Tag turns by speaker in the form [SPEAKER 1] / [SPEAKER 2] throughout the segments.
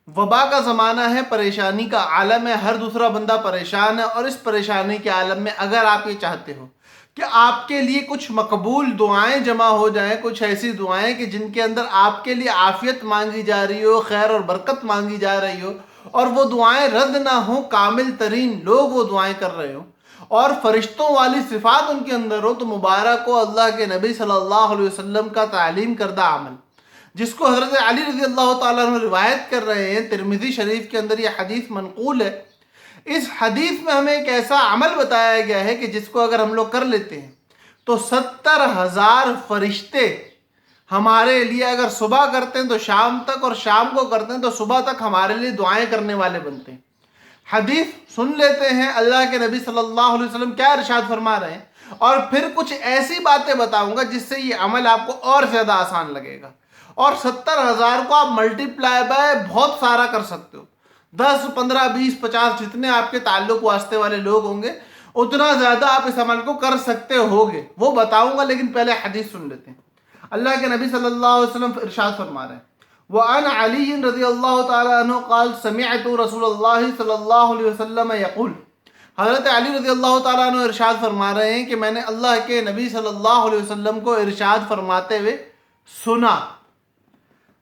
[SPEAKER 1] وبا کا زمانہ ہے، پریشانی کا عالم ہے، ہر دوسرا بندہ پریشان ہے، اور اس پریشانی کے عالم میں اگر آپ یہ چاہتے ہو کہ آپ کے لیے کچھ مقبول دعائیں جمع ہو جائیں، کچھ ایسی دعائیں کہ جن کے اندر آپ کے لیے عافیت مانگی جا رہی ہو، خیر اور برکت مانگی جا رہی ہو، اور وہ دعائیں رد نہ ہوں، کامل ترین لوگ وہ دعائیں کر رہے ہوں، اور فرشتوں والی صفات ان کے اندر ہو، تو مبارک ہو اللہ کے نبی صلی اللہ علیہ وسلم کا تعلیم کردہ عمل، جس کو حضرت علی رضی اللہ تعالیٰ عنہ روایت کر رہے ہیں، ترمذی شریف کے اندر یہ حدیث منقول ہے۔ اس حدیث میں ہمیں ایک ایسا عمل بتایا گیا ہے کہ جس کو اگر ہم لوگ کر لیتے ہیں تو 70,000 فرشتے ہمارے لیے، اگر صبح کرتے ہیں تو شام تک، اور شام کو کرتے ہیں تو صبح تک ہمارے لیے دعائیں کرنے والے بنتے ہیں۔ حدیث سن لیتے ہیں اللہ کے نبی صلی اللہ علیہ وسلم کیا ارشاد فرما رہے ہیں، اور پھر کچھ ایسی باتیں بتاؤں گا جس سے یہ عمل آپ کو اور زیادہ آسان لگے گا، اور 70,000 کو آپ ملٹی پلائی بائی بہت سارا کر سکتے ہو، 10 15 20 50 جتنے آپ کے تعلق واسطے والے لوگ ہوں گے اتنا زیادہ آپ اس عمل کو کر سکتے ہوگے، وہ بتاؤں گا، لیکن پہلے حدیث سن لیتے ہیں۔ اللہ کے نبی صلی اللہ علیہ وسلم ارشاد فرما رہے ہیں، وعن علی رضی اللہ تعالی عنہ قال سمعت رسول اللہ صلی اللہ علیہ وسلم یقول، حضرت علی رضی اللہ تعالیٰ عنہ ارشاد فرما رہے ہیں کہ میں نے اللہ کے نبی صلی اللہ علیہ وسلم کو ارشاد فرماتے ہوئے سنا،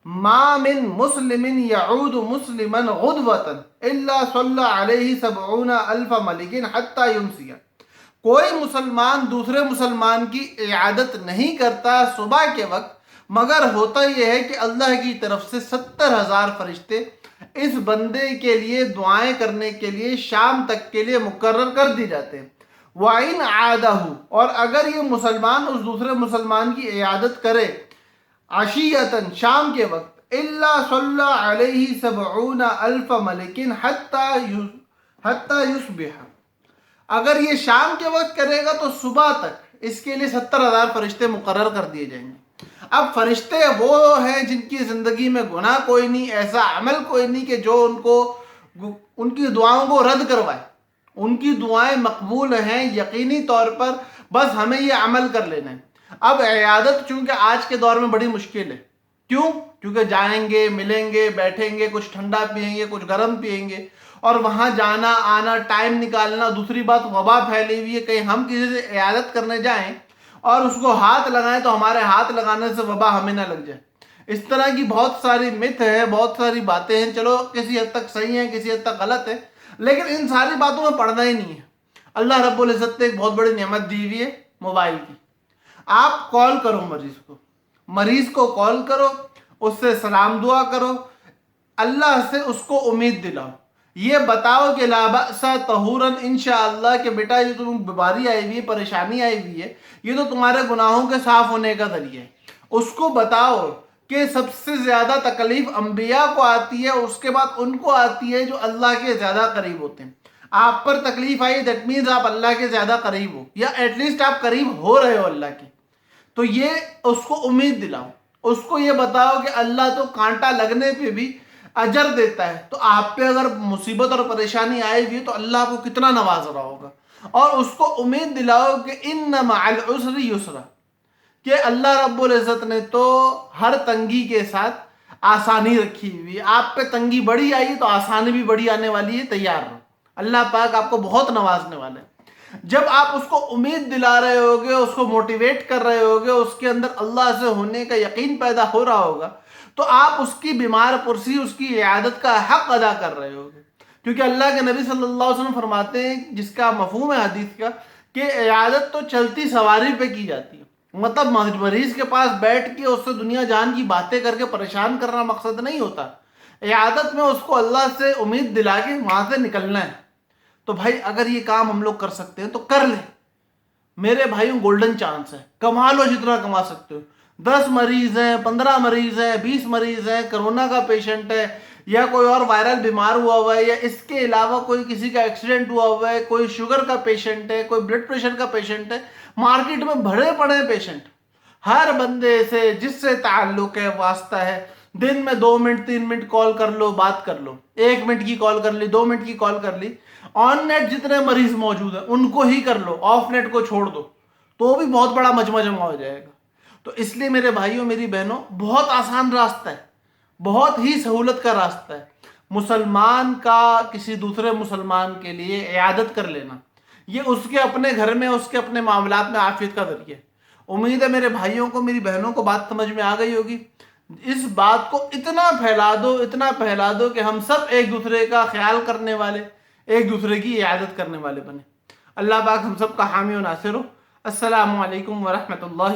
[SPEAKER 1] ما من مسلم يعود مسلما غدوة الا صلى عليه 70,000 ملک حتى يمسي، کوئی مسلمان دوسرے مسلمان کی عیادت نہیں کرتا صبح کے وقت، مگر ہوتا یہ ہے کہ اللہ کی طرف سے 70,000 فرشتے اس بندے کے لیے دعائیں کرنے کے لیے شام تک کے لیے مقرر کر دی جاتے ہیں۔ وَإِنْ عَادَهُ، اور اگر یہ مسلمان اس دوسرے مسلمان کی عیادت کرے عشیتاً شام کے وقت، الا صلی علیہ 70,000 ملک حتی یصبح، اگر یہ شام کے وقت کرے گا تو صبح تک اس کے لیے 70,000 فرشتے مقرر کر دیے جائیں گے۔ اب فرشتے وہ ہیں جن کی زندگی میں گناہ کوئی نہیں، ایسا عمل کوئی نہیں کہ جو ان کی دعاؤں کو رد کروائے، ان کی دعائیں مقبول ہیں یقینی طور پر، بس ہمیں یہ عمل کر لینا ہے۔ اب عیادت چونکہ آج کے دور میں بڑی مشکل ہے، کیوں؟ کیونکہ جائیں گے، ملیں گے، بیٹھیں گے، کچھ ٹھنڈا پئیں گے، کچھ گرم پئیں گے، اور وہاں جانا آنا، ٹائم نکالنا، دوسری بات وبا پھیلی ہوئی ہے، کہیں ہم کسی سے عیادت کرنے جائیں اور اس کو ہاتھ لگائیں تو ہمارے ہاتھ لگانے سے وبا ہمیں نہ لگ جائے۔ اس طرح کی بہت ساری مت ہے، بہت ساری باتیں ہیں، چلو کسی حد تک صحیح ہیں، کسی حد تک غلط ہے، لیکن ان ساری باتوں میں پڑھنا ہی نہیں ہے۔ اللہ رب العزت نے ایک بہت بڑی نعمت دی ہوئی ہے موبائل کی، آپ کال کرو مریض کو کال کرو، اس سے سلام دعا کرو، اللہ سے اس کو امید دلاؤ، یہ بتاؤ کہ لا بأس طہوراً انشاءاللہ کہ بیٹا یہ تم بیماری آئی ہوئی ہے، پریشانی آئی ہوئی ہے، یہ تو تمہارے گناہوں کے صاف ہونے کا ذریعہ ہے۔ اس کو بتاؤ کہ سب سے زیادہ تکلیف انبیاء کو آتی ہے، اس کے بعد ان کو آتی ہے جو اللہ کے زیادہ قریب ہوتے ہیں۔ آپ پر تکلیف آئی، دیٹ مینز آپ اللہ کے زیادہ قریب ہو، یا ایٹ لیسٹ آپ قریب ہو رہے ہو اللہ کے، تو یہ اس کو امید دلاؤ، اس کو یہ بتاؤ کہ اللہ تو کانٹا لگنے پہ بھی اجر دیتا ہے، تو آپ پہ اگر مصیبت اور پریشانی آئے گی تو اللہ کو کتنا نواز رہا ہوگا، اور اس کو امید دلاؤ کہ ان مع العسر یسرا، کہ اللہ رب العزت نے تو ہر تنگی کے ساتھ آسانی رکھی ہوئی ہے، آپ پہ تنگی بڑی آئی تو آسانی بھی بڑی آنے والی ہے، تیار رہو، اللہ پاک آپ کو بہت نوازنے والا ہے۔ جب آپ اس کو امید دلا رہے ہوگے، اس کو موٹیویٹ کر رہے ہوگے، اس کے اندر اللہ سے ہونے کا یقین پیدا ہو رہا ہوگا، تو آپ اس کی بیمار پرسی، اس کی عیادت کا حق ادا کر رہے ہوگے، کیونکہ اللہ کے نبی صلی اللہ علیہ وسلم فرماتے ہیں، جس کا مفہوم ہے حدیث کا، کہ عیادت تو چلتی سواری پہ کی جاتی ہے، مطلب مریض کے پاس بیٹھ کے اس سے دنیا جان کی باتیں کر کے پریشان کرنا مقصد نہیں ہوتا، عیادت میں اس کو اللہ سے امید دلا کے وہاں سے نکلنا ہے۔ تو بھائی اگر یہ کام ہم لوگ کر سکتے ہیں تو کر لیں، میرے بھائیوں گولڈن چانس ہے، کما لو جتنا کما سکتے ہو، 10 مریض ہیں، 15 مریض ہیں، 20 مریض ہیں، کرونا کا پیشنٹ ہے، یا کوئی اور وائرل بیمار ہوا ہے، یا اس کے علاوہ کوئی کسی کا ایکسیڈنٹ ہوا ہے، کوئی شوگر کا پیشنٹ ہے، کوئی بلڈ پریشر کا پیشنٹ ہے، مارکیٹ میں بھرے پڑے پیشنٹ، ہر بندے سے جس سے تعلق ہے، واسطہ ہے، دن میں 2 منٹ 3 منٹ کال کر لو، بات کر لو، 1 منٹ کی کال کر لی، 2 منٹ کی کال کر لی، آن نیٹ جتنے مریض موجود ہیں ان کو ہی کر لو، آف نیٹ کو چھوڑ دو، تو بھی بہت بڑا مجمع جمع ہو جائے گا۔ تو اس لیے میرے بھائیوں میری بہنوں، بہت آسان راستہ ہے، بہت ہی سہولت کا راستہ ہے، مسلمان کا کسی دوسرے مسلمان کے لیے عیادت کر لینا، یہ اس کے اپنے گھر میں، اس کے اپنے معاملات میں عافیت کا ذریعہ ہے۔ امید ہے میرے بھائیوں کو، میری بہنوں کو بات سمجھ میں آ گئی ہوگی۔ اس بات کو اتنا پھیلا دو کہ ہم سب ایک دوسرے کا خیال کرنے والے، ایک دوسرے کی عیادت کرنے والے بنے۔ اللہ پاک ہم سب کا حامی و ناصر ہو۔ السلام علیکم ورحمۃ اللہ